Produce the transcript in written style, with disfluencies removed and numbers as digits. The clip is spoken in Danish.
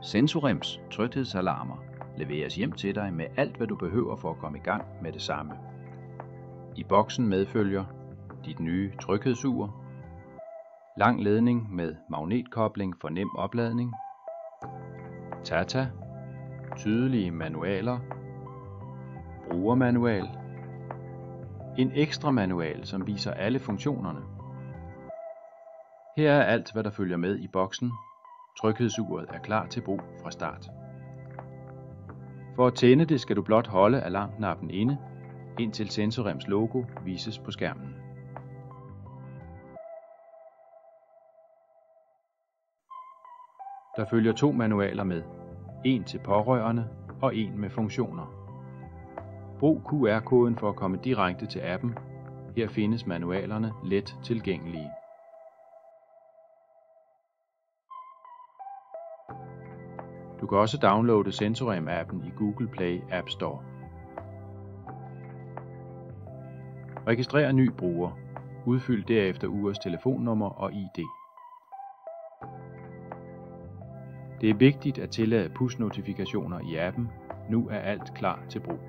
Sensorems tryghedsalarmer leveres hjem til dig med alt, hvad du behøver for at komme i gang med det samme. I boksen medfølger dit nye tryghedsur, lang ledning med magnetkobling for nem opladning, Tata, tydelige manualer, brugermanual, en ekstra manual, som viser alle funktionerne. Her er alt, hvad der følger med i boksen. Tryghedsuret er klar til brug fra start. For at tænde det skal du blot holde alarmknappen inde, indtil Sensorems logo vises på skærmen. Der følger 2 manualer med. En til pårørende og en med funktioner. Brug QR-koden for at komme direkte til appen. Her findes manualerne let tilgængelige. Du kan også downloade Sensorem-appen i Google Play App Store. Registrer ny bruger. Udfyld derefter ugers telefonnummer og ID. Det er vigtigt at tillade push-notifikationer i appen. Nu er alt klar til brug.